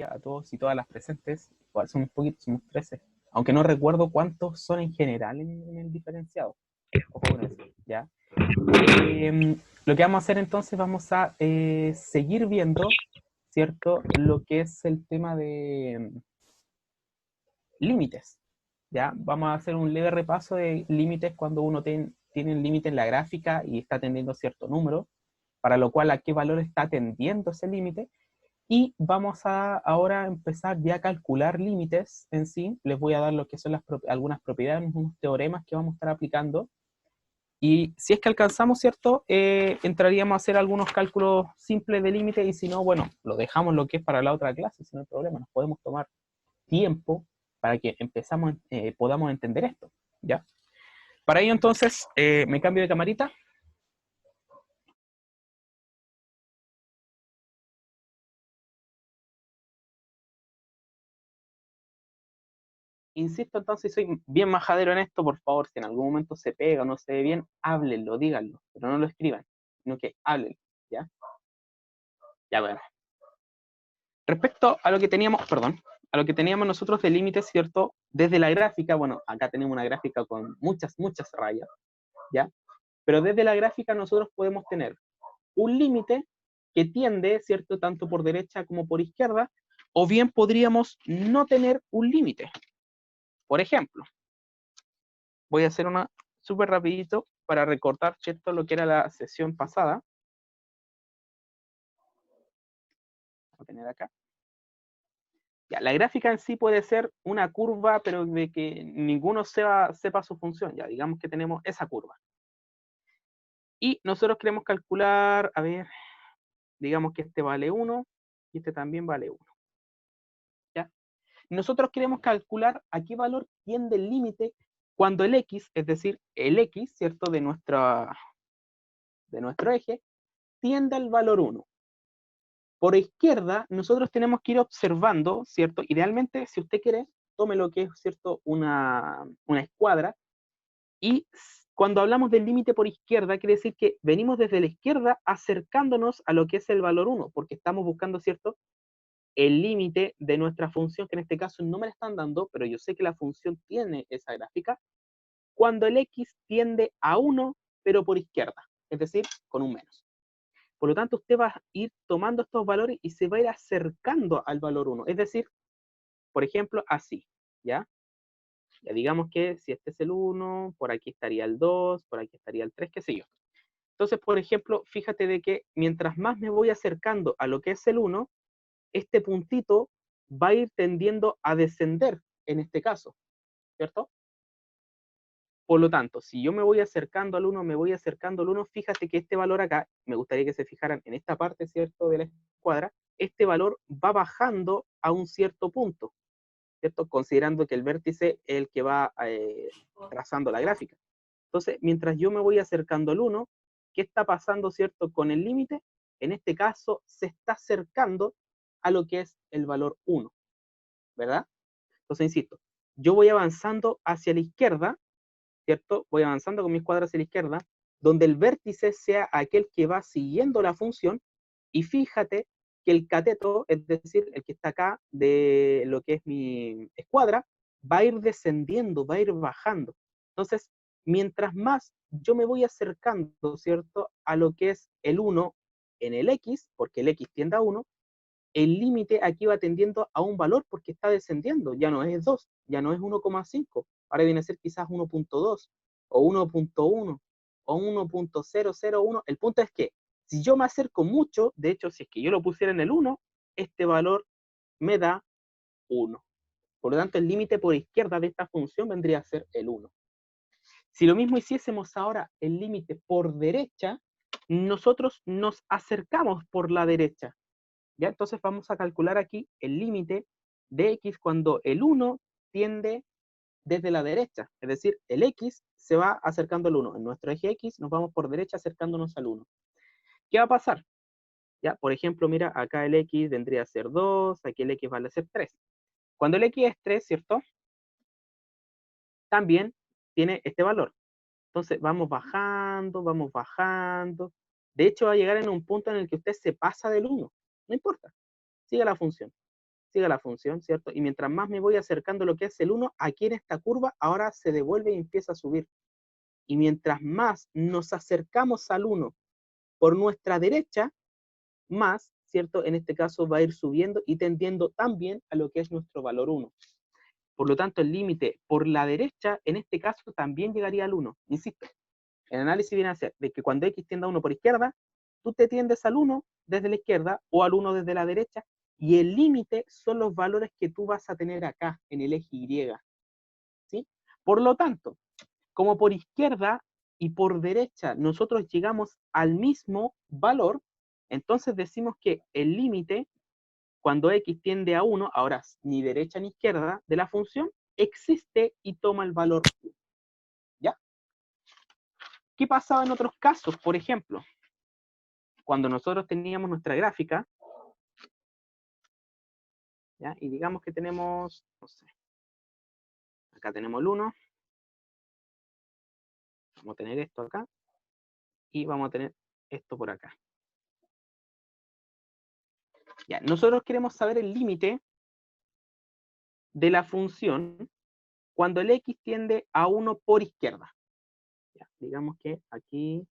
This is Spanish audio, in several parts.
a todos y todas las presentes. Igual son un poquito, somos 13. Aunque no recuerdo cuántos son en general en el diferenciado. Ojo con eso, ¿ya? Lo que vamos a hacer entonces, vamos a seguir viendo, ¿cierto? Lo que es el tema de límites, ¿ya? Vamos a hacer un leve repaso de límites cuando uno tiene un límite en la gráfica y está atendiendo cierto número, para lo cual a qué valor está atendiendo ese límite. Y vamos a ahora empezar ya a calcular límites en sí. Les voy a dar lo que son algunas propiedades, unos teoremas que vamos a estar aplicando. Y si es que alcanzamos, ¿cierto? Entraríamos a hacer algunos cálculos simples de límite y si no, bueno, lo dejamos lo que es para la otra clase, si no hay problema. Nos podemos tomar tiempo para que podamos entender esto, ¿ya? Para ello entonces, me cambio de camarita. Insisto entonces, soy bien majadero en esto, por favor, si en algún momento se pega o no se ve bien, háblenlo, díganlo, pero no lo escriban, sino que háblenlo, ¿ya? Ya, bueno. Respecto a lo que teníamos, perdón, a lo que teníamos nosotros de límites, ¿cierto? Desde la gráfica, bueno, acá tenemos una gráfica con muchas, muchas rayas, ¿ya? Pero desde la gráfica nosotros podemos tener un límite que tiende, ¿cierto? Tanto por derecha como por izquierda, o bien podríamos no tener un límite. Por ejemplo, voy a hacer una súper rapidito para recortar, ¿cierto? Lo que era la sesión pasada. Voy a tener acá. Ya, la gráfica en sí puede ser una curva, pero de que ninguno sepa su función. Ya, digamos que tenemos esa curva. Y nosotros queremos calcular, a ver, digamos que este vale 1 y este también vale 1. ¿Ya? Nosotros queremos calcular a qué valor tiende el límite cuando el x, es decir, el x, ¿cierto? De nuestro eje, tiende al valor 1. Por izquierda, nosotros tenemos que ir observando, ¿cierto? Idealmente, si usted quiere, tome lo que es, ¿cierto? Una escuadra. Y cuando hablamos del límite por izquierda, quiere decir que venimos desde la izquierda acercándonos a lo que es el valor 1, porque estamos buscando, ¿cierto? El límite de nuestra función, que en este caso no me la están dando, pero yo sé que la función tiene esa gráfica, cuando el x tiende a 1, pero por izquierda, es decir, con un menos. Por lo tanto, usted va a ir tomando estos valores y se va a ir acercando al valor 1. Es decir, por ejemplo, así, ¿ya? Ya digamos que si este es el 1, por aquí estaría el 2, por aquí estaría el 3, qué sé yo. Entonces, por ejemplo, fíjate de que mientras más me voy acercando a lo que es el 1, este puntito va a ir tendiendo a descender en este caso, ¿cierto? Por lo tanto, si yo me voy acercando al 1, me voy acercando al 1, fíjate que este valor acá, me gustaría que se fijaran en esta parte, ¿cierto?, de la escuadra, este valor va bajando a un cierto punto, ¿cierto? Considerando que el vértice es el que va trazando la gráfica. Entonces, mientras yo me voy acercando al 1, ¿qué está pasando, ¿cierto?, con el límite? En este caso, se está acercando a lo que es el valor 1, ¿verdad? Entonces, insisto, yo voy avanzando hacia la izquierda, ¿cierto? Voy avanzando con mis cuadras hacia la izquierda, donde el vértice sea aquel que va siguiendo la función, y fíjate que el cateto, es decir, el que está acá de lo que es mi escuadra, va a ir descendiendo, va a ir bajando. Entonces, mientras más yo me voy acercando, ¿cierto?, a lo que es el 1 en el x, porque el x tiende a 1, el límite aquí va tendiendo a un valor porque está descendiendo, ya no es 2, ya no es 1,5, ahora viene a ser quizás 1,2 o 1,1 o 1,001. El punto es que si yo me acerco mucho, de hecho, si es que yo lo pusiera en el 1, este valor me da 1. Por lo tanto, el límite por izquierda de esta función vendría a ser el 1. Si lo mismo hiciésemos ahora el límite por derecha, nosotros nos acercamos por la derecha. ¿Ya? Entonces vamos a calcular aquí el límite de x cuando el 1 tiende desde la derecha, es decir, el x se va acercando al 1. En nuestro eje x nos vamos por derecha acercándonos al 1. ¿Qué va a pasar? ¿Ya? Por ejemplo, mira, acá el x vendría a ser 2, aquí el x vale a ser 3. Cuando el x es 3, ¿cierto? También tiene este valor. Entonces vamos bajando, vamos bajando. De hecho, va a llegar en un punto en el que usted se pasa del 1. No importa, sigue la función. siga la función, ¿cierto? Y mientras más me voy acercando a lo que es el 1, aquí en esta curva, ahora se devuelve y empieza a subir. Y mientras más nos acercamos al 1 por nuestra derecha, más, ¿cierto? En este caso va a ir subiendo y tendiendo también a lo que es nuestro valor 1. Por lo tanto, el límite por la derecha, en este caso, también llegaría al 1. Insisto, el análisis viene a ser de que cuando X tiende a 1 por izquierda, tú te tiendes al 1 desde la izquierda o al 1 desde la derecha, y el límite son los valores que tú vas a tener acá, en el eje Y. ¿Sí? Por lo tanto, como por izquierda y por derecha nosotros llegamos al mismo valor, entonces decimos que el límite, cuando X tiende a 1, ahora ni derecha ni izquierda de la función, existe y toma el valor 1. ¿Ya? ¿Qué pasaba en otros casos? Por ejemplo, cuando nosotros teníamos nuestra gráfica, ¿ya? Y digamos que tenemos, no sé, acá tenemos el 1, vamos a tener esto acá, y vamos a tener esto por acá. Ya, nosotros queremos saber el límite de la función cuando el X tiende a 1 por izquierda. Ya, digamos que aquí,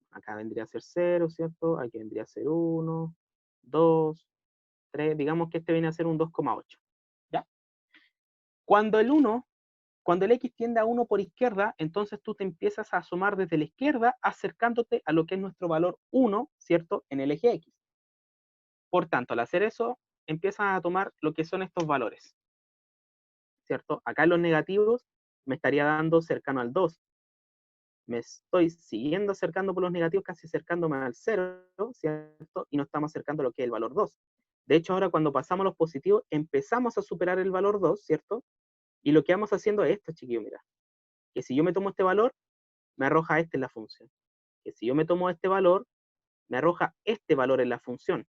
acá vendría a ser 0, ¿cierto? Aquí vendría a ser 1, 2, 3, digamos que este viene a ser un 2,8. ¿Ya? Cuando el X tiende a 1 por izquierda, entonces tú te empiezas a asomar desde la izquierda, acercándote a lo que es nuestro valor 1, ¿cierto? En el eje X. Por tanto, al hacer eso, empiezas a tomar lo que son estos valores, ¿cierto? Acá en los negativos me estaría dando cercano al 2. Me estoy siguiendo acercando por los negativos, casi acercándome al 0, ¿cierto? Y no estamos acercando a lo que es el valor 2. De hecho, ahora cuando pasamos a los positivos, empezamos a superar el valor 2, ¿cierto? Y lo que vamos haciendo es esto, chiquillos, mira. Que si yo me tomo este valor, me arroja este en la función. Que si yo me tomo este valor, me arroja este valor en la función.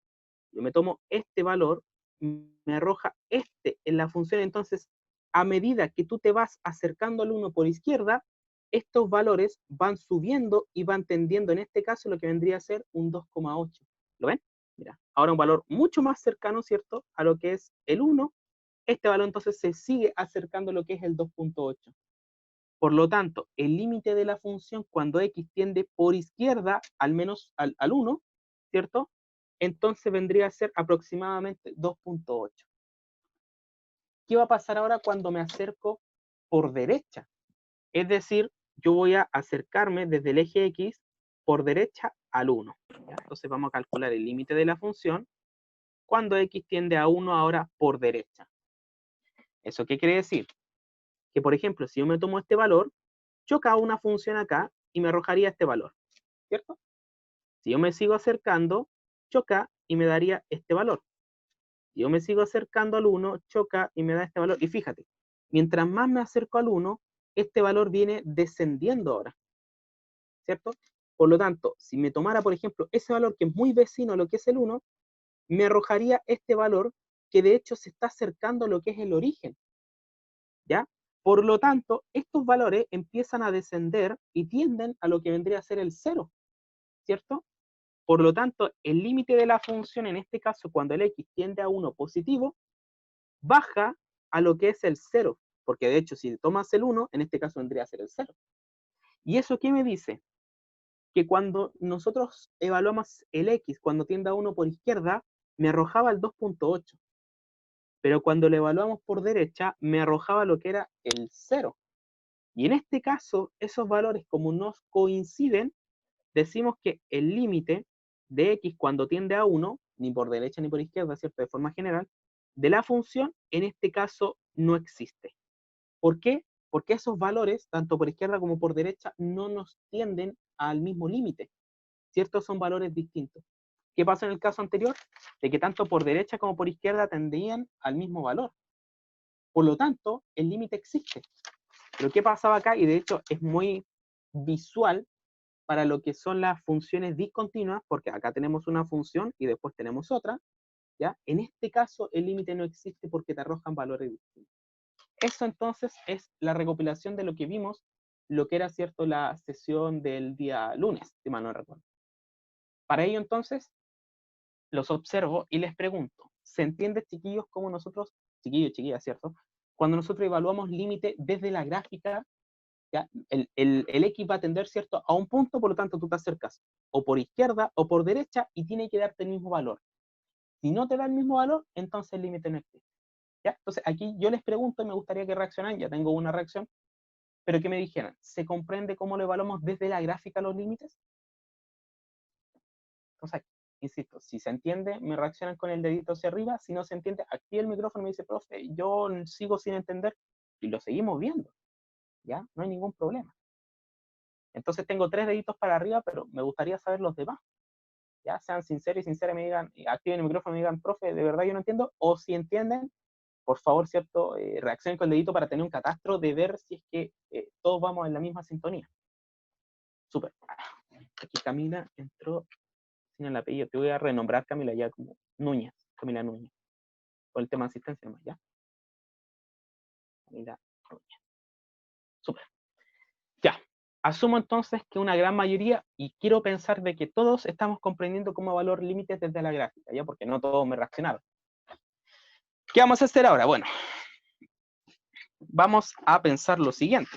Yo me tomo este valor, me arroja este en la función. Entonces, a medida que tú te vas acercando al 1 por izquierda, estos valores van subiendo y van tendiendo, en este caso, lo que vendría a ser un 2,8. ¿Lo ven? Mira, ahora un valor mucho más cercano, ¿cierto?, a lo que es el 1. Este valor entonces se sigue acercando a lo que es el 2,8. Por lo tanto, el límite de la función cuando X tiende por izquierda, al menos al 1, ¿cierto? Entonces vendría a ser aproximadamente 2,8. ¿Qué va a pasar ahora cuando me acerco por derecha? Es decir, yo voy a acercarme desde el eje X por derecha al 1. ¿Ya? Entonces vamos a calcular el límite de la función cuando X tiende a 1 ahora por derecha. ¿Eso qué quiere decir? Que, por ejemplo, si yo me tomo este valor, choca una función acá y me arrojaría este valor, ¿cierto? Si yo me sigo acercando, choca y me daría este valor. Si yo me sigo acercando al 1, choca y me da este valor. Y fíjate, mientras más me acerco al 1, este valor viene descendiendo ahora, ¿cierto? Por lo tanto, si me tomara, por ejemplo, ese valor que es muy vecino a lo que es el 1, me arrojaría este valor que de hecho se está acercando a lo que es el origen, ¿ya? Por lo tanto, estos valores empiezan a descender y tienden a lo que vendría a ser el 0, ¿cierto? Por lo tanto, el límite de la función, en este caso, cuando el X tiende a 1 positivo, baja a lo que es el 0, porque de hecho, si tomas el 1, en este caso vendría a ser el 0. ¿Y eso qué me dice? Que cuando nosotros evaluamos el X, cuando tiende a 1 por izquierda, me arrojaba el 2,8. Pero cuando lo evaluamos por derecha, me arrojaba lo que era el 0. Y en este caso, esos valores, como no coinciden, decimos que el límite de X cuando tiende a 1, ni por derecha ni por izquierda, ¿cierto? De forma general, de la función, en este caso, no existe. ¿Por qué? Porque esos valores, tanto por izquierda como por derecha, no nos tienden al mismo límite, ¿cierto? Son valores distintos. ¿Qué pasa en el caso anterior? De que tanto por derecha como por izquierda tendrían al mismo valor. Por lo tanto, el límite existe. Pero ¿qué pasaba acá? Y de hecho es muy visual para lo que son las funciones discontinuas, porque acá tenemos una función y después tenemos otra, ¿ya? En este caso el límite no existe porque te arrojan valores distintos. Eso entonces es la recopilación de lo que vimos, lo que era, ¿cierto?, la sesión del día lunes, si mal no recuerdo. Para ello entonces, los observo y les pregunto, se entiende, chiquillos, como nosotros, chiquillos, chiquillas, ¿cierto? Cuando nosotros evaluamos límite desde la gráfica, ¿ya? El X va a tender, ¿cierto?, a un punto, por lo tanto tú te acercas o por izquierda o por derecha y tiene que darte el mismo valor. Si no te da el mismo valor, entonces el límite no existe. ¿Ya? Entonces aquí yo les pregunto y me gustaría que reaccionaran, ya tengo una reacción, pero que me dijeran, ¿se comprende cómo lo evaluamos desde la gráfica los límites? Entonces, insisto, si se entiende, me reaccionan con el dedito hacia arriba, si no se entiende, aquí el micrófono me dice, profe, yo sigo sin entender, y lo seguimos viendo, ¿ya? No hay ningún problema. Entonces tengo 3 deditos para arriba, pero me gustaría saber los demás. Ya sean sinceros y sinceras, me digan, activen el micrófono y me digan, profe, de verdad yo no entiendo, o si entienden, por favor, ¿cierto? Reaccionen con el dedito para tener un catastro de ver si es que todos vamos en la misma sintonía. Súper. Aquí Camila entró sin el apellido. Te voy a renombrar Camila ya como Núñez, Camila Núñez, por el tema de asistencia nomás, ¿ya? Camila Núñez. Súper. Ya. Asumo entonces que una gran mayoría, y quiero pensar de que todos estamos comprendiendo cómo valor límites desde la gráfica, ¿ya? Porque no todos me reaccionaron. ¿Qué vamos a hacer ahora? Bueno, vamos a pensar lo siguiente.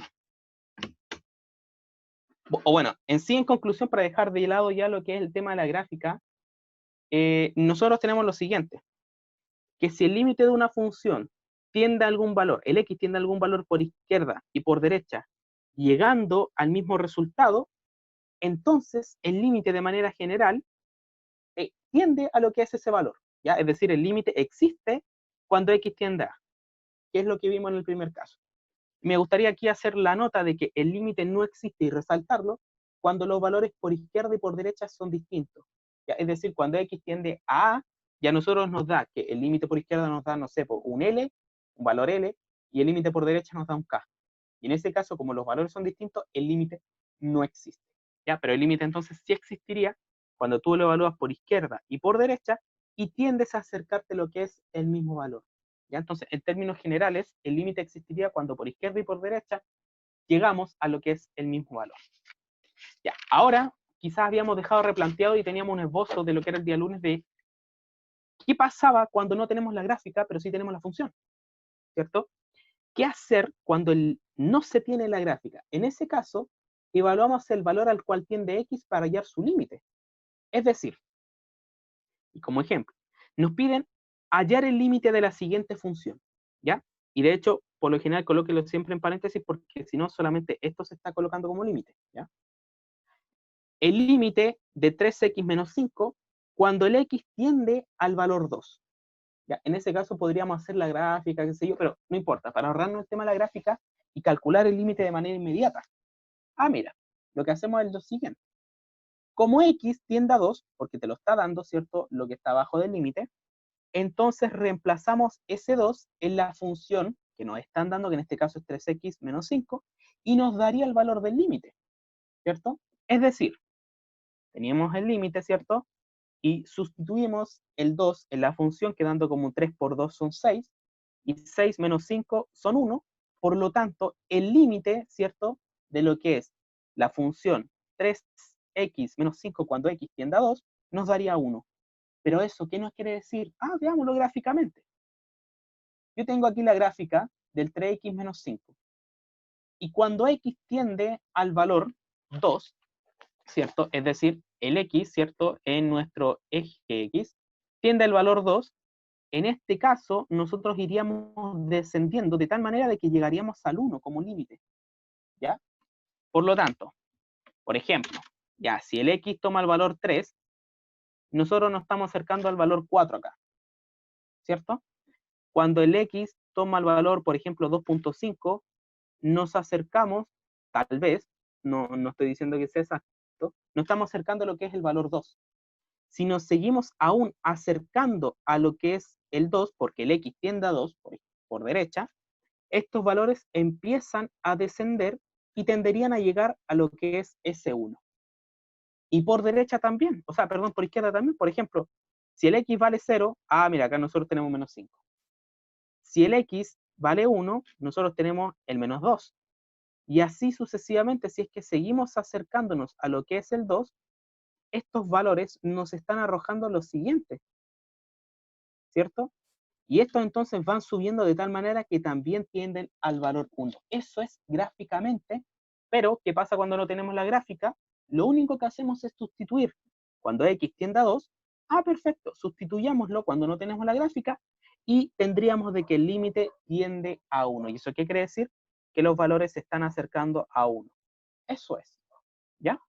O bueno, en sí, en conclusión, para dejar de lado ya lo que es el tema de la gráfica, nosotros tenemos lo siguiente, que si el límite de una función tiende a algún valor, el x tiende a algún valor por izquierda y por derecha, llegando al mismo resultado, entonces el límite de manera general tiende a lo que es ese valor, ¿ya? Es decir, el límite existe cuando x tiende a, que es lo que vimos en el primer caso. Me gustaría aquí hacer la nota de que el límite no existe y resaltarlo cuando los valores por izquierda y por derecha son distintos. ¿Ya? Es decir, cuando x tiende a A, ya nosotros nos da que el límite por izquierda nos da, no sé, un L, un valor L, y el límite por derecha nos da un K. Y en ese caso, como los valores son distintos, el límite no existe. ¿Ya? Pero el límite entonces sí existiría cuando tú lo evalúas por izquierda y por derecha y tiendes a acercarte a lo que es el mismo valor. ¿Ya? Entonces, en términos generales, el límite existiría cuando por izquierda y por derecha llegamos a lo que es el mismo valor. Ya, ahora quizás habíamos dejado replanteado y teníamos un esbozo de lo que era el día lunes de qué pasaba cuando no tenemos la gráfica, pero sí tenemos la función, ¿cierto? ¿Qué hacer cuando no se tiene la gráfica? En ese caso, evaluamos el valor al cual tiende x para hallar su límite. Es decir, y como ejemplo, nos piden hallar el límite de la siguiente función, ¿ya? Y de hecho, por lo general, colóquelo siempre en paréntesis porque si no, solamente esto se está colocando como límite, ¿ya? El límite de 3x menos 5 cuando el x tiende al valor 2. ¿Ya? En ese caso podríamos hacer la gráfica, qué sé yo, pero no importa, para ahorrarnos el tema de la gráfica y calcular el límite de manera inmediata. Mira, lo que hacemos es lo siguiente. Como x tiende a 2, porque te lo está dando, ¿cierto?, lo que está abajo del límite, entonces reemplazamos ese 2 en la función que nos están dando, que en este caso es 3x menos 5, y nos daría el valor del límite, ¿cierto? Es decir, teníamos el límite, ¿cierto? Y sustituimos el 2 en la función, quedando como 3 por 2 son 6, y 6 menos 5 son 1, por lo tanto, el límite, ¿cierto?, de lo que es la función 3x menos 5 cuando x tiende a 2, nos daría 1. Pero eso, ¿qué nos quiere decir? Veámoslo gráficamente. Yo tengo aquí la gráfica del 3x menos 5. Y cuando x tiende al valor 2, ¿cierto? Es decir, el x, ¿cierto?, en nuestro eje x, tiende al valor 2, en este caso nosotros iríamos descendiendo de tal manera de que llegaríamos al 1 como límite, ¿ya? Por lo tanto, por ejemplo, ya, si el x toma el valor 3, nosotros nos estamos acercando al valor 4 acá, ¿cierto? Cuando el x toma el valor, por ejemplo, 2.5, nos acercamos, tal vez, no estoy diciendo que sea exacto, nos estamos acercando a lo que es el valor 2. Si nos seguimos aún acercando a lo que es el 2, porque el x tiende a 2 por derecha, estos valores empiezan a descender y tenderían a llegar a lo que es S1. Y por derecha también, o sea, perdón, por izquierda también, por ejemplo, si el x vale 0, mira, acá nosotros tenemos menos 5. Si el x vale 1, nosotros tenemos el menos 2. Y así sucesivamente, si es que seguimos acercándonos a lo que es el 2, estos valores nos están arrojando lo siguiente. ¿cierto? Y estos entonces van subiendo de tal manera que también tienden al valor 1. Eso es gráficamente, pero ¿qué pasa cuando no tenemos la gráfica? Lo único que hacemos es sustituir. Cuando x tiende a 2, perfecto, sustituyámoslo cuando no tenemos la gráfica y tendríamos de que el límite tiende a 1. ¿Y eso qué quiere decir? Que los valores se están acercando a 1. Eso es, ¿ya?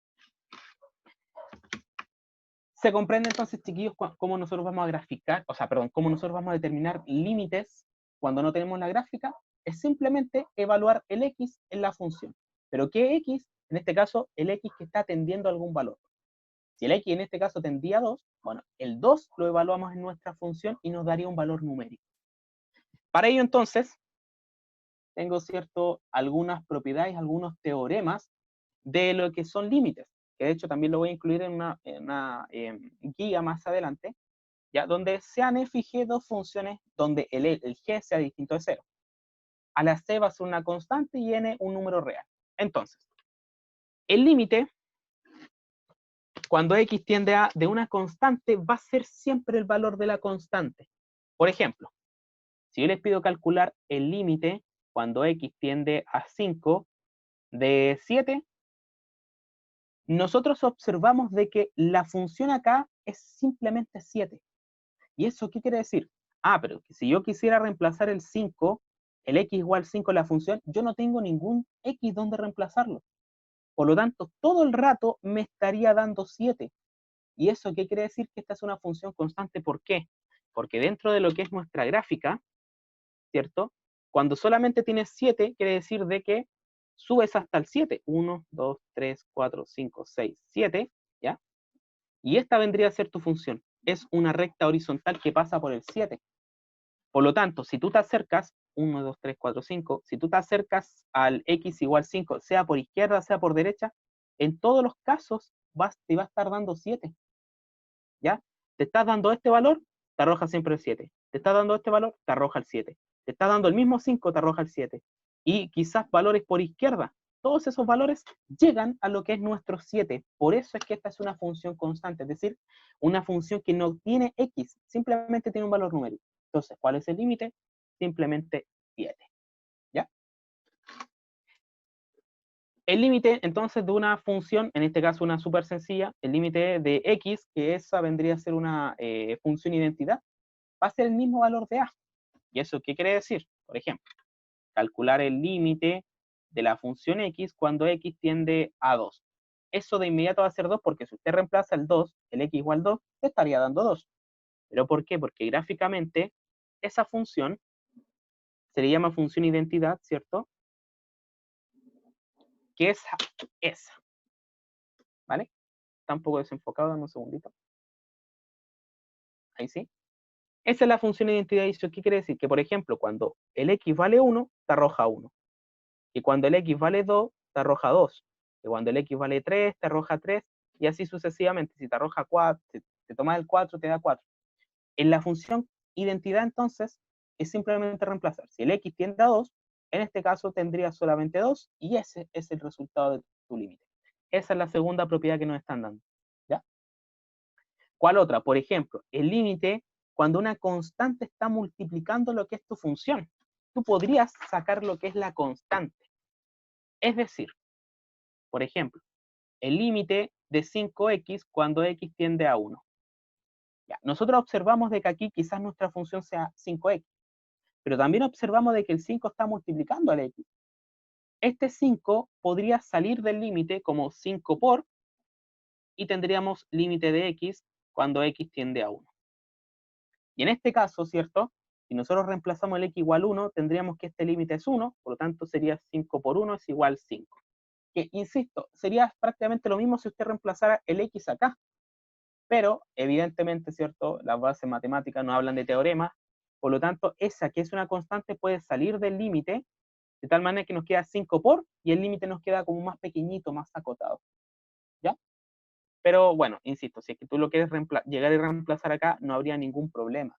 Se comprende entonces, chiquillos, cómo nosotros vamos a graficar, o sea, perdón, cómo nosotros vamos a determinar límites cuando no tenemos la gráfica. Es simplemente evaluar el x en la función. ¿Pero qué x? En este caso, el x que está tendiendo a algún valor. Si el x en este caso tendía a 2, bueno, el 2 lo evaluamos en nuestra función y nos daría un valor numérico. Para ello, entonces, tengo algunas propiedades, algunos teoremas de lo que son límites, que de hecho también lo voy a incluir en una guía más adelante, ¿ya? Donde sean f y g dos funciones donde el g sea distinto de 0. A la c va a ser una constante y n un número real. Entonces, el límite, cuando x tiende a de una constante, va a ser siempre el valor de la constante. Por ejemplo, si yo les pido calcular el límite cuando x tiende a 5 de 7, nosotros observamos de que la función acá es simplemente 7. ¿Y eso qué quiere decir? Pero si yo quisiera reemplazar el 5, el x igual 5 en la función, yo no tengo ningún x donde reemplazarlo. Por lo tanto, todo el rato me estaría dando 7. ¿Y eso qué quiere decir? Que esta es una función constante. ¿Por qué? Porque dentro de lo que es nuestra gráfica, ¿cierto? Cuando solamente tienes 7, quiere decir de que subes hasta el 7. 1, 2, 3, 4, 5, 6, 7, ¿ya? Y esta vendría a ser tu función. Es una recta horizontal que pasa por el 7. Por lo tanto, si tú te acercas, 1, 2, 3, 4, 5, si tú te acercas al x igual 5, sea por izquierda, sea por derecha, en todos los casos te va a estar dando 7. ¿Ya? Te estás dando este valor, te arroja siempre el 7. Te estás dando este valor, te arroja el 7. Te estás dando el mismo 5, te arroja el 7. Y quizás valores por izquierda. Todos esos valores llegan a lo que es nuestro 7. Por eso es que esta es una función constante, es decir, una función que no tiene x, simplemente tiene un valor numérico. Entonces, ¿cuál es el límite? Simplemente 7. ¿Ya? El límite, entonces, de una función, en este caso una súper sencilla, el límite de x, que esa vendría a ser una función identidad, va a ser el mismo valor de a. ¿Y eso qué quiere decir? Por ejemplo, calcular el límite de la función x cuando x tiende a 2. Eso de inmediato va a ser 2 porque si usted reemplaza el 2, el x igual 2, te estaría dando 2. ¿Pero por qué? Porque gráficamente esa función se le llama función identidad, ¿cierto? Que es esa. ¿Vale? Está un poco desenfocado, dame un segundito. Ahí sí. Esa es la función de identidad. ¿Y eso qué quiere decir? Que, por ejemplo, cuando el x vale 1, te arroja 1. Y cuando el x vale 2, te arroja 2. Y cuando el x vale 3, te arroja 3. Y así sucesivamente. Si te arroja 4, si te tomas el 4, te da 4. En la función identidad, entonces, es simplemente reemplazar. Si el x tiende a 2, en este caso tendría solamente 2, y ese es el resultado de tu límite. Esa es la segunda propiedad que nos están dando. ¿Ya? ¿Cuál otra? Por ejemplo, el límite cuando una constante está multiplicando lo que es tu función. Tú podrías sacar lo que es la constante. Es decir, por ejemplo, el límite de 5x cuando x tiende a 1. Ya, nosotros observamos de que aquí quizás nuestra función sea 5x, pero también observamos de que el 5 está multiplicando al x. Este 5 podría salir del límite como 5 por, y tendríamos límite de x cuando x tiende a 1. Y en este caso, ¿cierto? Si nosotros reemplazamos el x igual 1, tendríamos que este límite es 1, por lo tanto sería 5 por 1 es igual 5. Que, insisto, sería prácticamente lo mismo si usted reemplazara el x acá. Pero, evidentemente, ¿cierto? Las bases matemáticas no hablan de teoremas, por lo tanto, esa que es una constante puede salir del límite, de tal manera que nos queda 5 por, y el límite nos queda como más pequeñito, más acotado. ¿Ya? Pero, bueno, insisto, si es que tú lo quieres llegar y reemplazar acá, no habría ningún problema.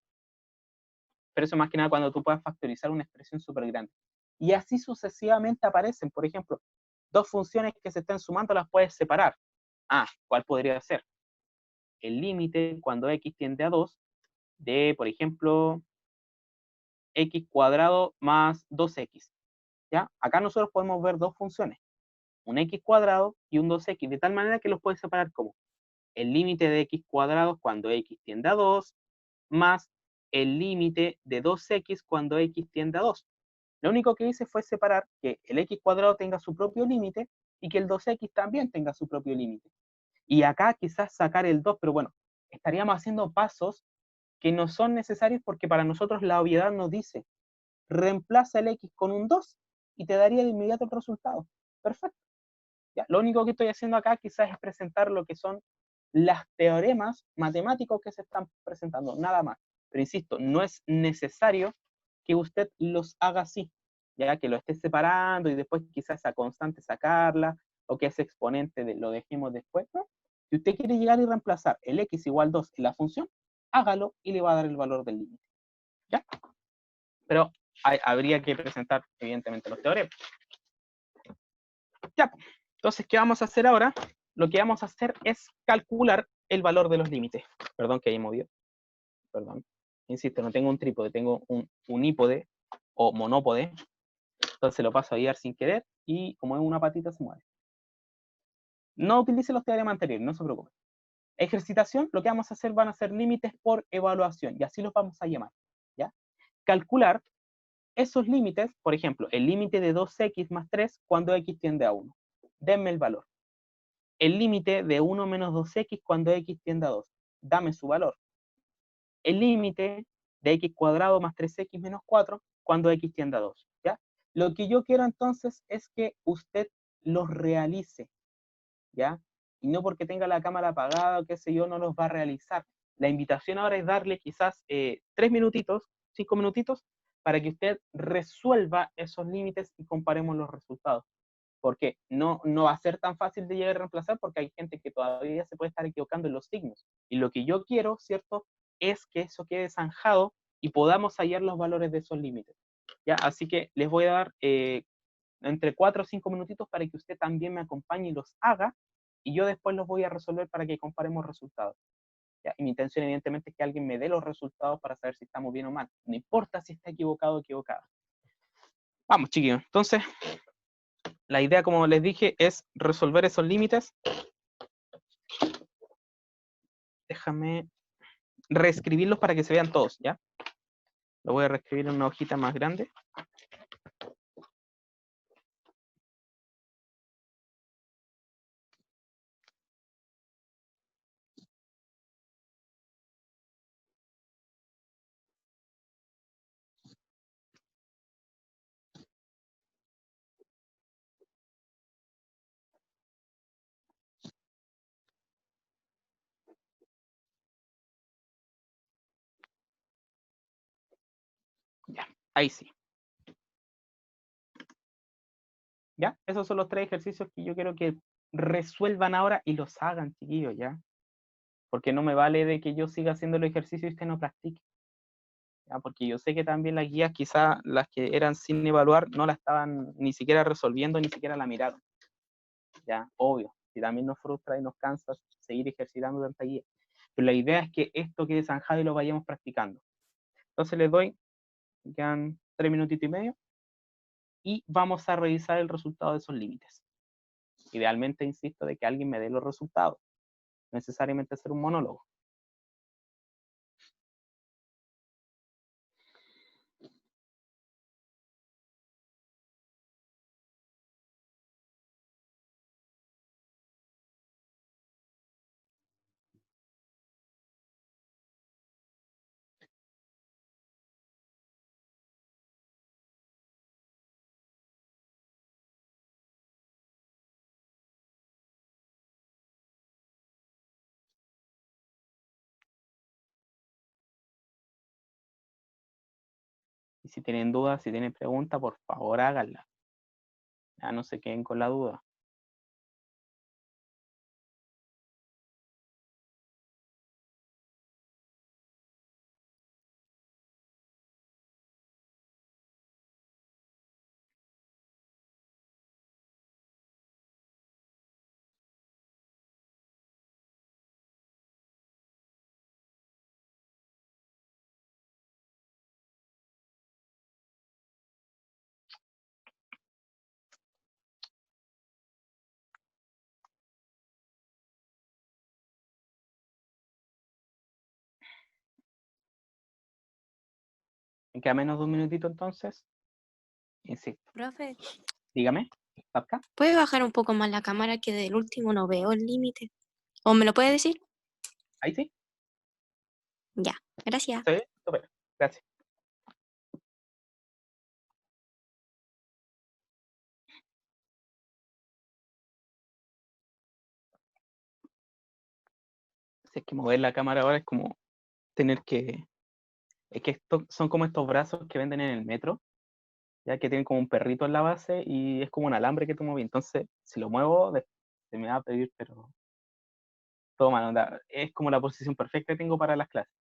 Pero eso más que nada cuando tú puedas factorizar una expresión súper grande. Y así sucesivamente aparecen, por ejemplo, dos funciones que se estén sumando las puedes separar. ¿Cuál podría ser? El límite cuando x tiende a 2 de, por ejemplo, x cuadrado más 2x. ¿Ya? Acá nosotros podemos ver dos funciones, un x cuadrado y un 2x, de tal manera que los puedes separar como el límite de x cuadrado cuando x tiende a 2, más el límite de 2x cuando x tiende a 2. Lo único que hice fue separar que el x cuadrado tenga su propio límite y que el 2x también tenga su propio límite. Y acá quizás sacar el 2, pero bueno, estaríamos haciendo pasos que no son necesarios porque para nosotros la obviedad nos dice, reemplaza el x con un 2 y te daría de inmediato el resultado. Perfecto. ¿Ya? Lo único que estoy haciendo acá quizás es presentar lo que son los teoremas matemáticos que se están presentando, nada más. Pero insisto, no es necesario que usted los haga así, ya que lo esté separando y después quizás esa constante sacarla, o que ese exponente lo dejemos después, ¿no? Si usted quiere llegar y reemplazar el x igual 2 en la función, hágalo y le va a dar el valor del límite. ¿Ya? Pero habría que presentar, evidentemente, los teoremas. Ya, entonces, ¿qué vamos a hacer ahora? Lo que vamos a hacer es calcular el valor de los límites. Perdón que haya movido. Perdón. Insisto, no tengo un trípode, tengo un unípode o monópode. Entonces lo paso a guiar sin querer y como es una patita se mueve. No utilice los teoremas anteriores, no se preocupe. Ejercitación, lo que vamos a hacer van a ser límites por evaluación y así los vamos a llamar. ¿Ya? Calcular esos límites, por ejemplo, el límite de 2x más 3 cuando x tiende a 1. Denme el valor. El límite de 1 menos 2x cuando x tiende a 2. Dame su valor. El límite de x cuadrado más 3x menos 4 cuando x tiende a 2. ¿Ya? Lo que yo quiero entonces es que usted los realice, ¿ya? Y no porque tenga la cámara apagada o qué sé yo, no los va a realizar. La invitación ahora es darle quizás 3 minutitos, 5 minutitos, para que usted resuelva esos límites y comparemos los resultados. Porque no va a ser tan fácil de llegar a reemplazar porque hay gente que todavía se puede estar equivocando en los signos. Y lo que yo quiero, ¿cierto?, es que eso quede zanjado y podamos hallar los valores de esos límites. ¿Ya? Así que les voy a dar entre 4 o 5 minutitos para que usted también me acompañe y los haga, y yo después los voy a resolver para que comparemos resultados. ¿Ya? Y mi intención evidentemente es que alguien me dé los resultados para saber si estamos bien o mal. No importa si está equivocado o equivocada. Vamos, chiquillos. Entonces, la idea, como les dije, es resolver esos límites. Déjame reescribirlos para que se vean todos, ¿ya? Lo voy a reescribir en una hojita más grande. Ya, ahí sí. ¿Ya? Esos son los 3 ejercicios que yo quiero que resuelvan ahora y los hagan, chiquillos, ¿ya? Porque no me vale de que yo siga haciendo el ejercicio y usted no practique. ¿Ya? Porque yo sé que también las guías, quizás las que eran sin evaluar, no la estaban ni siquiera resolviendo, ni siquiera la miraron. ¿Ya? Obvio. Y también nos frustra y nos cansa seguir ejercitando tanta guía. Pero la idea es que esto quede zanjado y lo vayamos practicando. Entonces les doy, quedan 3 minutitos y medio, y vamos a revisar el resultado de esos límites. Idealmente, insisto, de que alguien me dé los resultados, no necesariamente hacer un monólogo. Y si tienen dudas, si tienen preguntas, por favor háganla. Ya no se queden con la duda. Me queda menos de un minutito entonces. Insisto. Profe, Dígame, Papka. ¿puede bajar un poco más la cámara que del último no veo el límite? ¿O me lo puede decir? Ahí sí. Ya, gracias. Sí, súper. Gracias. Si es que mover la cámara ahora es como tener que... Es que son como estos brazos que venden en el metro, ya que tienen como un perrito en la base y es como un alambre que tú mueves. Entonces, si lo muevo, se me va a pedir, pero todo mal, onda. Es como la posición perfecta que tengo para las clases.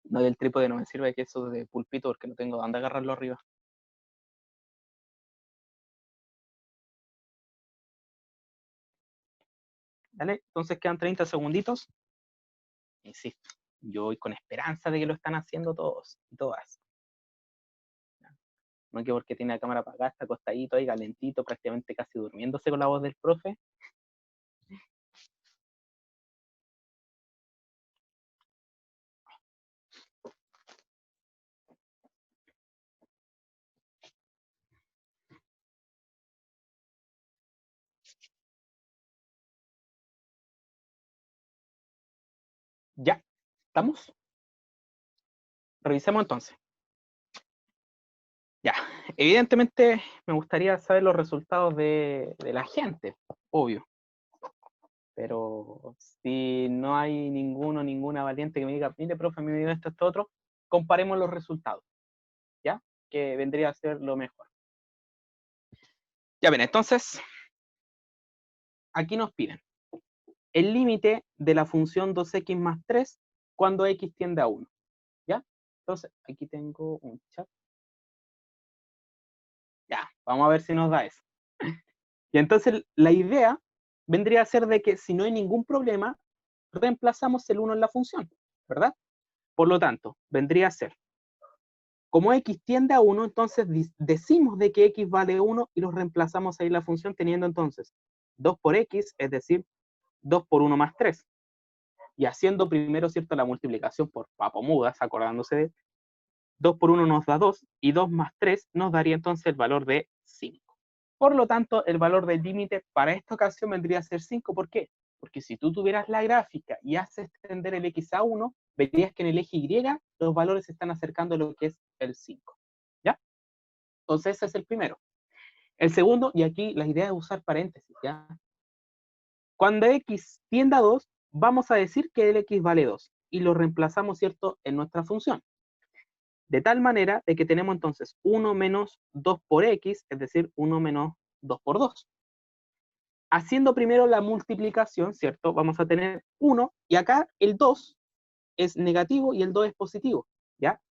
No, del trípode no me sirve, que eso de pulpito, porque no tengo dónde agarrarlo arriba. ¿Vale? Entonces quedan 30 segunditos. Insisto, yo voy con esperanza de que lo están haciendo todos y todas. No que porque tiene la cámara apagada, está acostadito ahí, calentito, prácticamente casi durmiéndose con la voz del profe. Ya, ¿estamos? Revisemos entonces. Ya, evidentemente me gustaría saber los resultados de la gente, obvio. Pero si no hay ninguna valiente que me diga, mire, profe, me dio esto, otro, comparemos los resultados, ¿ya? Que vendría a ser lo mejor. Ya ven, entonces, aquí nos piden el límite de la función 2x más 3 cuando x tiende a 1, ¿ya? Entonces, aquí tengo un chat. Ya, vamos a ver si nos da eso. Y entonces, la idea vendría a ser de que si no hay ningún problema, reemplazamos el 1 en la función, ¿verdad? Por lo tanto, vendría a ser, como x tiende a 1, entonces decimos de que x vale 1 y los reemplazamos ahí en la función teniendo entonces 2 por x, es decir, 2 por 1 más 3. Y haciendo primero, ¿cierto?, la multiplicación por papomudas, acordándose de 2 por 1 nos da 2 y 2 más 3 nos daría entonces el valor de 5. Por lo tanto, el valor del límite para esta ocasión vendría a ser 5. ¿Por qué? Porque si tú tuvieras la gráfica y haces tender el x a 1, verías que en el eje Y los valores se están acercando a lo que es el 5. ¿Ya? Entonces ese es el primero. El segundo, y aquí la idea es usar paréntesis, ¿ya? Cuando x tiende a 2, vamos a decir que el x vale 2 y lo reemplazamos, ¿cierto?, en nuestra función. De tal manera de que tenemos entonces 1 menos 2 por x, es decir, 1 menos 2 por 2. Haciendo primero la multiplicación, ¿cierto? Vamos a tener 1 y acá el 2 es negativo y el 2 es positivo, ¿ya?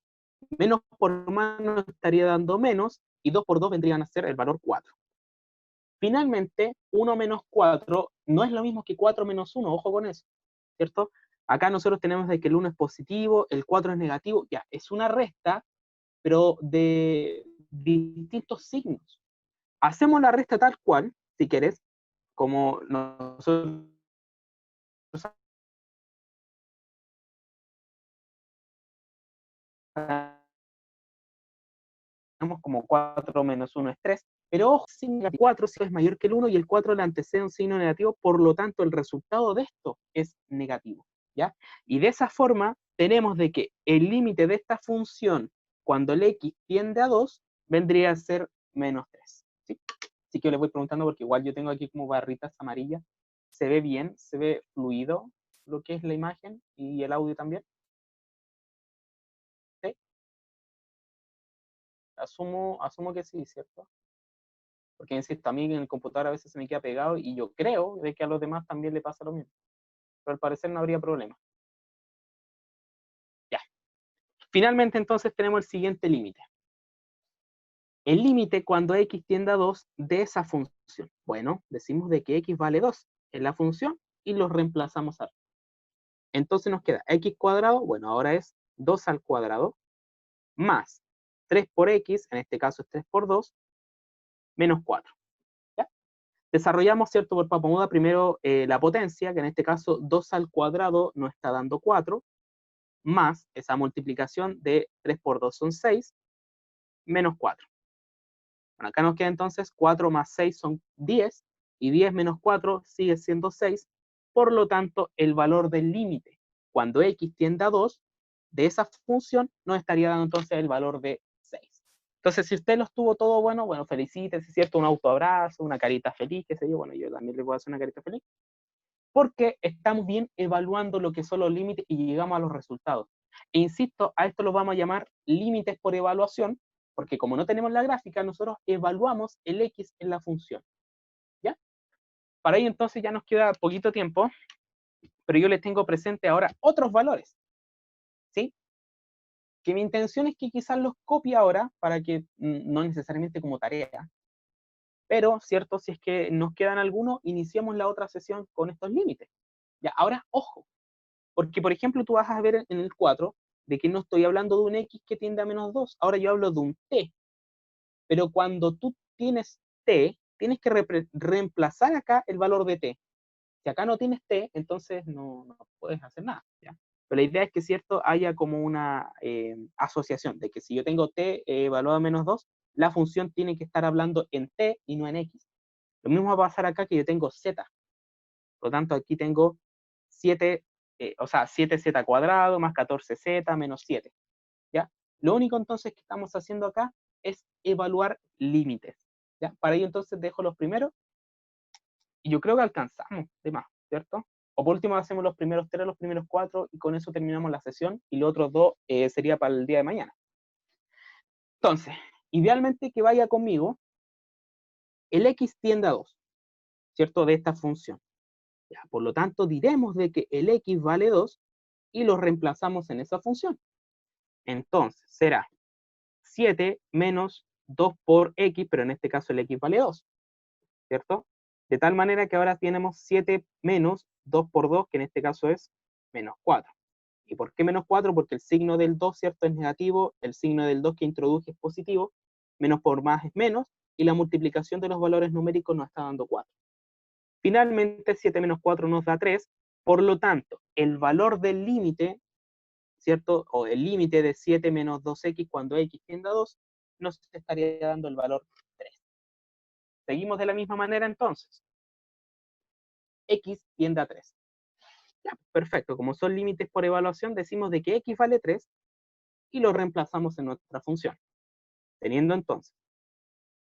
Menos por más nos estaría dando menos y 2 por 2 vendrían a ser el valor 4. Finalmente, 1 menos 4 no es lo mismo que 4 menos 1, ojo con eso, ¿cierto? Acá nosotros tenemos de que el 1 es positivo, el 4 es negativo, ya, es una resta, pero de distintos signos. Hacemos la resta tal cual, si quieres, como nosotros tenemos como 4 menos 1 es 3, pero ojo, 4 si es mayor que el 1 y el 4 le antecede un signo negativo, por lo tanto el resultado de esto es negativo, ¿ya? Y de esa forma tenemos de que el límite de esta función cuando el x tiende a 2 vendría a ser menos 3, ¿sí? Así que les voy preguntando porque igual yo tengo aquí como barritas amarillas, se ve bien, se ve fluido lo que es la imagen y el audio también. ¿Sí? Asumo que sí, ¿cierto? Porque insisto, a mí en el computador a veces se me queda pegado y yo creo de que a los demás también le pasa lo mismo. Pero al parecer no habría problema. Ya. Finalmente entonces tenemos el siguiente límite. El límite cuando x tiende a 2 de esa función. Bueno, decimos de que x vale 2 en la función y lo reemplazamos a. Entonces nos queda x cuadrado, bueno, ahora es 2 al cuadrado, más 3 por x, en este caso es 3 por 2, menos 4. ¿Ya? Desarrollamos, ¿cierto?, por papamuda primero la potencia, que en este caso 2 al cuadrado nos está dando 4, más esa multiplicación de 3 por 2 son 6, menos 4. Bueno, acá nos queda entonces 4 más 6 son 10, y 10 menos 4 sigue siendo 6, por lo tanto, el valor del límite, cuando x tiende a 2, de esa función nos estaría dando entonces el valor de 6. Entonces, si usted lo estuvo todo bueno, bueno, felicítese, ¿cierto? Un autoabrazo, una carita feliz, qué sé yo, bueno, yo también le puedo hacer una carita feliz, porque estamos bien evaluando lo que son los límites y llegamos a los resultados. E insisto, a esto lo vamos a llamar límites por evaluación, porque como no tenemos la gráfica, nosotros evaluamos el x en la función, ¿ya? Para ello entonces ya nos queda poquito tiempo, pero yo les tengo presente ahora otros valores, ¿sí? Que mi intención es que quizás los copie ahora, para que no necesariamente como tarea, pero, ¿cierto? Si es que nos quedan algunos, iniciamos la otra sesión con estos límites. Ya, ahora, ojo, porque, por ejemplo, tú vas a ver en el 4 de que no estoy hablando de un x que tiende a menos 2, ahora yo hablo de un t. Pero cuando tú tienes t, tienes que reemplazar acá el valor de t. Si acá no tienes t, entonces no puedes hacer nada, ¿ya? Pero la idea es que, cierto, haya como una asociación, de que si yo tengo t evaluado a menos 2, la función tiene que estar hablando en t y no en x. Lo mismo va a pasar acá que yo tengo z. Por lo tanto, aquí tengo 7, o sea, 7z cuadrado más 14z menos 7, ¿ya? Lo único entonces que estamos haciendo acá es evaluar límites, ¿ya? Para ello entonces dejo los primeros, y yo creo que alcanzamos de más, ¿cierto? O por último hacemos los primeros 3, los primeros 4, y con eso terminamos la sesión, y los otros 2 sería para el día de mañana. Entonces, idealmente que vaya conmigo, el x tiende a 2, ¿cierto? De esta función. Ya, por lo tanto, diremos de que el x vale 2 y lo reemplazamos en esa función. Entonces, será 7 menos 2 por x, pero en este caso el x vale 2, ¿cierto? De tal manera que ahora tenemos 7 menos 2 por 2, que en este caso es menos 4. ¿Y por qué menos 4? Porque el signo del 2, ¿cierto?, es negativo, el signo del 2 que introduje es positivo, menos por más es menos, y la multiplicación de los valores numéricos nos está dando 4. Finalmente, 7 menos 4 nos da 3, por lo tanto, el valor del límite, ¿cierto? O el límite de 7 menos 2x cuando x tiende a 2, nos estaría dando el valor 3. Seguimos de la misma manera entonces. X tiende a 3. Ya, perfecto. Como son límites por evaluación, decimos de que x vale 3 y lo reemplazamos en nuestra función. Teniendo entonces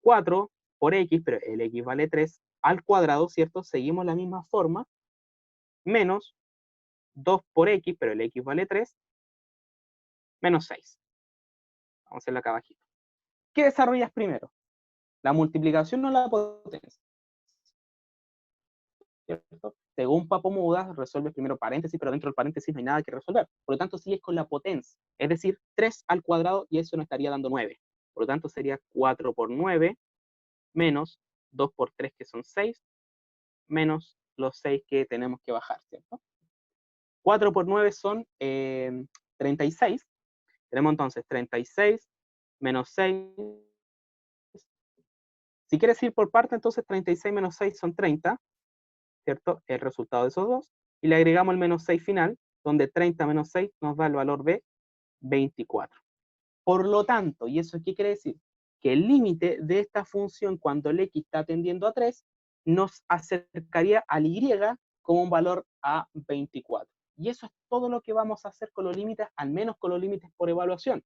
4 por x, pero el x vale 3 al cuadrado, ¿cierto? Seguimos la misma forma, menos 2 por x, pero el x vale 3, menos 6. Vamos a hacerlo acá abajito. ¿Qué desarrollas primero? ¿La multiplicación o la potencia? ¿Cierto? Según Papo Mudas, resuelves primero paréntesis, pero dentro del paréntesis no hay nada que resolver. Por lo tanto, sigues con la potencia, es decir, 3 al cuadrado, y eso nos estaría dando 9. Por lo tanto, sería 4 por 9, menos 2 por 3, que son 6, menos los 6 que tenemos que bajar, ¿cierto? 4 por 9 son 36. Tenemos entonces 36 menos 6. Si quieres ir por parte, entonces 36 menos 6 son 30, ¿cierto? El resultado de esos dos. Y le agregamos el menos 6 final, donde 30 menos 6 nos da el valor de 24. Por lo tanto, ¿y eso qué quiere decir? Que el límite de esta función cuando el x está tendiendo a 3 nos acercaría al y como un valor a 24. Y eso es todo lo que vamos a hacer con los límites, al menos con los límites por evaluación,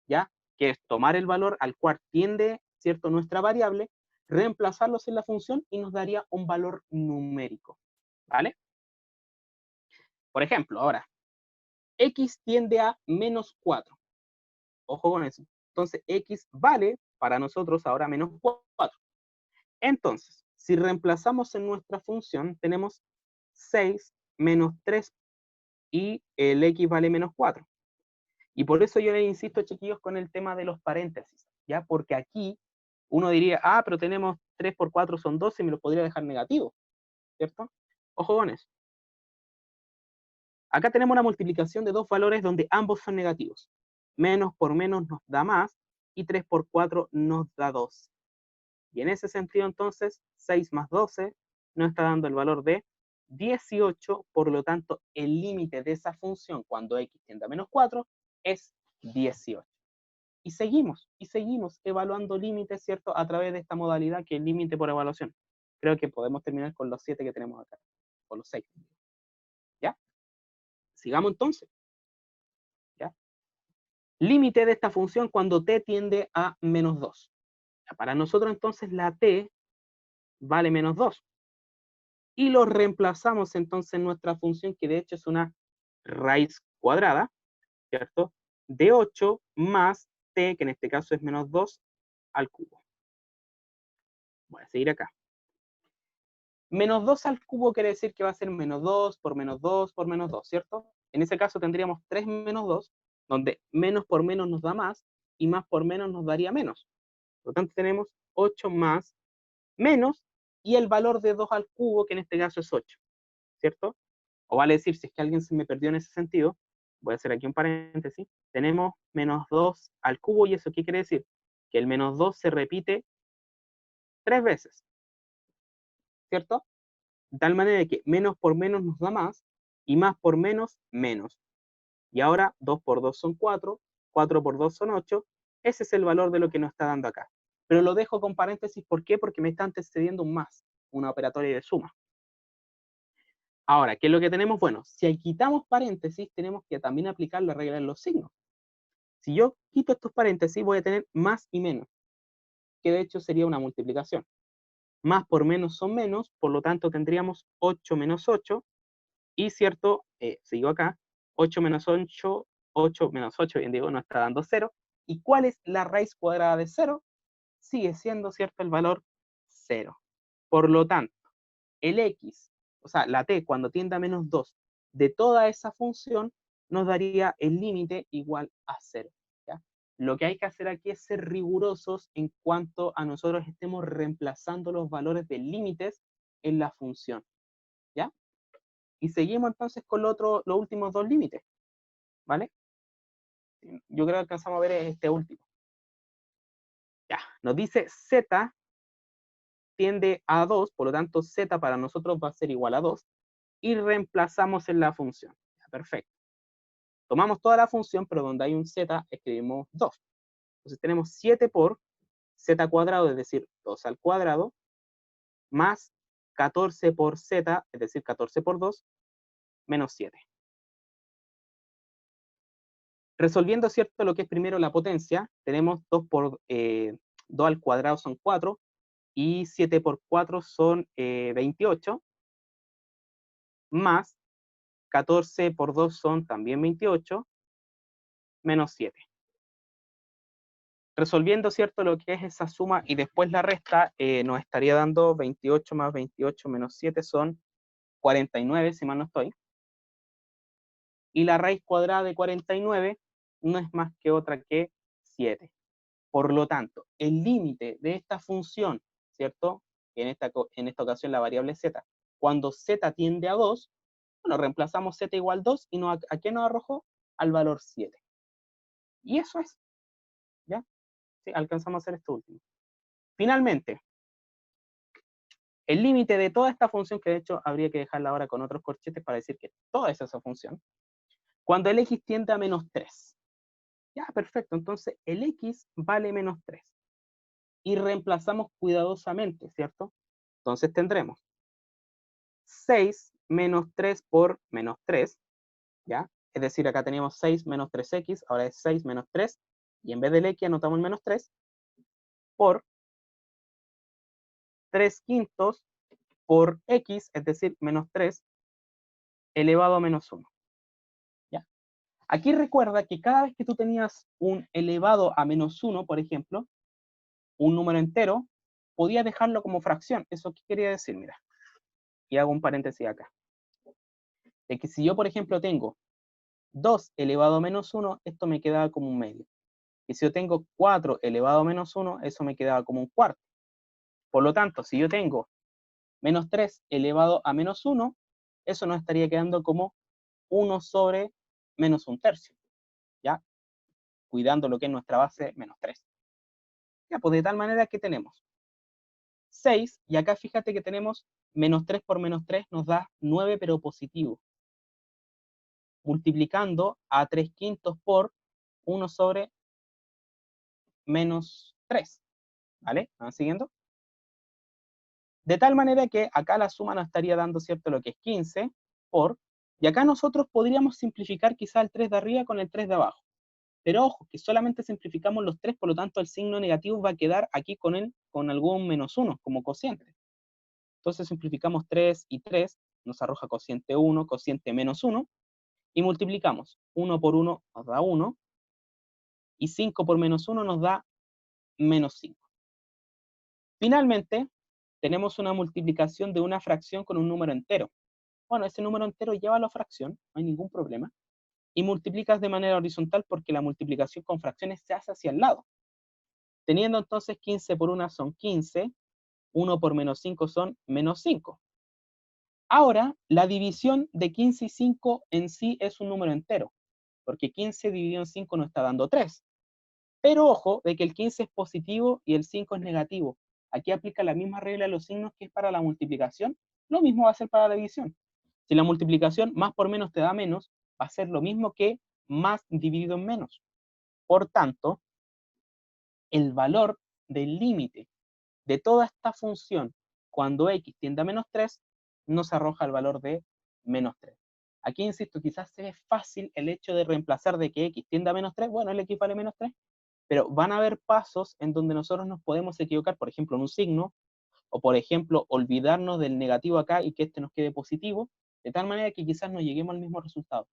¿ya? Que es tomar el valor al cual tiende, ¿cierto?, nuestra variable, reemplazarlos en la función y nos daría un valor numérico, ¿vale? Por ejemplo, ahora, x tiende a menos 4. Ojo con eso. Entonces, x vale para nosotros ahora menos 4. Entonces, si reemplazamos en nuestra función, tenemos 6 menos 3 y el x vale menos 4. Y por eso yo les insisto, chiquillos, con el tema de los paréntesis, ¿ya? Porque aquí uno diría, ah, pero tenemos 3 por 4 son 12 y me lo podría dejar negativo, ¿cierto? Ojo con eso. Acá tenemos una multiplicación de dos valores donde ambos son negativos. Menos por menos nos da más y 3 por 4 nos da 2. Y en ese sentido, entonces, 6 más 12 nos está dando el valor de 18, por lo tanto, el límite de esa función cuando x tiende a menos 4 es 18. Y seguimos evaluando límites, ¿cierto? A través de esta modalidad que es límite por evaluación. Creo que podemos terminar con los 7 que tenemos acá, o los 6. ¿Ya? Sigamos entonces. ¿Ya? Límite de esta función cuando t tiende a menos 2. Para nosotros entonces la t vale menos 2. Y lo reemplazamos entonces en nuestra función, que de hecho es una raíz cuadrada, ¿cierto? De 8 más t, que en este caso es menos 2, al cubo. Voy a seguir acá. Menos 2 al cubo quiere decir que va a ser menos 2 por menos 2 por menos 2, ¿cierto? En ese caso tendríamos 3 menos 2, donde menos por menos nos da más, y más por menos nos daría menos. Por lo tanto, tenemos 8 más menos, y el valor de 2 al cubo, que en este caso es 8, ¿cierto? O vale decir, si es que alguien se me perdió en ese sentido, voy a hacer aquí un paréntesis, tenemos menos 2 al cubo, y eso ¿qué quiere decir? Que el menos 2 se repite 3 veces, ¿cierto? De tal manera que menos por menos nos da más, y más por menos, menos. Y ahora 2 por 2 son 4, 4 por 2 son 8, ese es el valor de lo que nos está dando acá. Pero lo dejo con paréntesis, ¿por qué? Porque me está antecediendo un más, una operatoria de suma. Ahora, ¿qué es lo que tenemos? Bueno, si quitamos paréntesis, tenemos que también aplicar la regla de los signos. Si yo quito estos paréntesis, voy a tener más y menos, que de hecho sería una multiplicación. Más por menos son menos, por lo tanto tendríamos 8 menos 8, y cierto, sigo acá, 8 menos 8, 8 menos 8, bien digo, nos está dando 0. ¿Y cuál es la raíz cuadrada de 0? Sigue siendo, ¿cierto?, el valor 0. Por lo tanto, el x, o sea, la t cuando tiende a menos 2 de toda esa función, nos daría el límite igual a 0. ¿Ya? Lo que hay que hacer aquí es ser rigurosos en cuanto a nosotros estemos reemplazando los valores de límites en la función. ¿Ya? Y seguimos entonces con los últimos dos límites. ¿Vale? Yo creo que alcanzamos a ver este último. Ya, nos dice z tiende a 2, por lo tanto z para nosotros va a ser igual a 2, y reemplazamos en la función. Ya, perfecto. Tomamos toda la función, pero donde hay un z, escribimos 2. Entonces tenemos 7 por z cuadrado, es decir, 2 al cuadrado, más 14 por z, es decir, 14 por 2, menos 7. Resolviendo, ¿cierto?, lo que es primero la potencia, tenemos 2 por 2 al cuadrado son 4, y 7 por 4 son 28, más 14 por 2 son también 28, menos 7. Resolviendo, ¿cierto?, lo que es esa suma y después la resta, nos estaría dando 28 más 28 menos 7 son 49, si mal no estoy. Y la raíz cuadrada de 49 no es más que otra que 7. Por lo tanto, el límite de esta función, ¿cierto? En esta ocasión la variable z, cuando z tiende a 2, bueno, reemplazamos z igual 2 y ¿a qué nos arrojó? Al valor 7. Y eso es, ¿ya? Sí, alcanzamos a hacer esto último. Finalmente, el límite de toda esta función, que de hecho habría que dejarla ahora con otros corchetes para decir que toda es esa función, cuando el x tiende a menos 3. Ya, perfecto, entonces el x vale menos 3. Y reemplazamos cuidadosamente, ¿cierto? Entonces tendremos 6 menos 3 por menos 3, ¿ya? Es decir, acá teníamos 6 menos 3x, ahora es 6 menos 3, y en vez del x anotamos el menos 3, por 3 quintos por x, es decir, menos 3, elevado a menos 1. ¿Ya? Aquí recuerda que cada vez que tú tenías un elevado a menos 1, por ejemplo, un número entero, podías dejarlo como fracción. ¿Eso qué quería decir? Mira, y hago un paréntesis acá. De que si yo, por ejemplo, tengo 2 elevado a menos 1, esto me quedaba como un medio. Y si yo tengo 4 elevado a menos 1, eso me quedaba como un cuarto. Por lo tanto, si yo tengo menos 3 elevado a menos 1, eso nos estaría quedando como 1 sobre menos un tercio. ¿Ya? Cuidando lo que es nuestra base, menos 3. Ya, pues de tal manera que tenemos 6, y acá fíjate que tenemos menos 3 por menos 3 nos da 9, pero positivo. Multiplicando a 3 quintos por 1 sobre menos 3. ¿Vale? ¿Van siguiendo? De tal manera que acá la suma nos estaría dando, ¿cierto?, lo que es 15 por, y acá nosotros podríamos simplificar quizá el 3 de arriba con el 3 de abajo. Pero ojo, que solamente simplificamos los 3, por lo tanto el signo negativo va a quedar aquí con algún menos 1 como cociente. Entonces simplificamos 3 y 3, nos arroja cociente 1, cociente menos 1, y multiplicamos 1 por 1 nos da 1, y 5 por menos 1 nos da menos 5. Finalmente, tenemos una multiplicación de una fracción con un número entero. Bueno, ese número entero lleva a la fracción, no hay ningún problema, y multiplicas de manera horizontal porque la multiplicación con fracciones se hace hacia el lado. Teniendo entonces 15 por 1 son 15, 1 por menos 5 son menos 5. Ahora, la división de 15 y 5 en sí es un número entero, porque 15 dividido en 5 nos está dando 3. Pero ojo, de que el 15 es positivo y el 5 es negativo. Aquí aplica la misma regla de los signos que es para la multiplicación. Lo mismo va a ser para la división. Si la multiplicación más por menos te da menos, va a ser lo mismo que más dividido en menos. Por tanto, el valor del límite de toda esta función cuando x tiende a menos 3 nos arroja el valor de menos 3. Aquí insisto, quizás se ve fácil el hecho de reemplazar de que x tiende a menos 3, bueno, el x vale menos 3, pero van a haber pasos en donde nosotros nos podemos equivocar, por ejemplo, en un signo, o por ejemplo, olvidarnos del negativo acá y que este nos quede positivo, de tal manera que quizás no lleguemos al mismo resultado.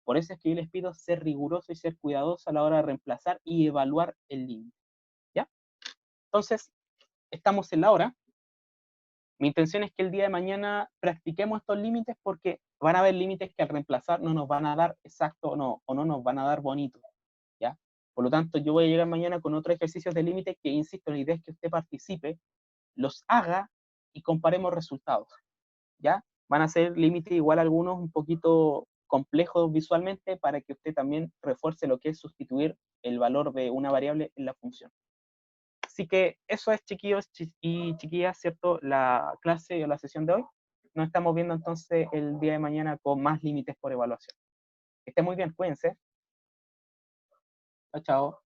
Por eso es que yo les pido ser riguroso y ser cuidadoso a la hora de reemplazar y evaluar el límite. ¿Ya? Entonces, estamos en la hora. Mi intención es que el día de mañana practiquemos estos límites porque van a haber límites que al reemplazar no nos van a dar exacto o no nos van a dar bonito. ¿Ya? Por lo tanto, yo voy a llegar mañana con otros ejercicios de límites que, insisto, la idea es que usted participe, los haga y comparemos resultados. ¿Ya? Van a ser límites igual algunos un poquito complejos visualmente para que usted también refuerce lo que es sustituir el valor de una variable en la función. Así que eso es, chiquillos y chiquillas, ¿cierto? La clase o la sesión de hoy. Nos estamos viendo entonces el día de mañana con más límites por evaluación. Que esté muy bien, cuídense. Chao, chao.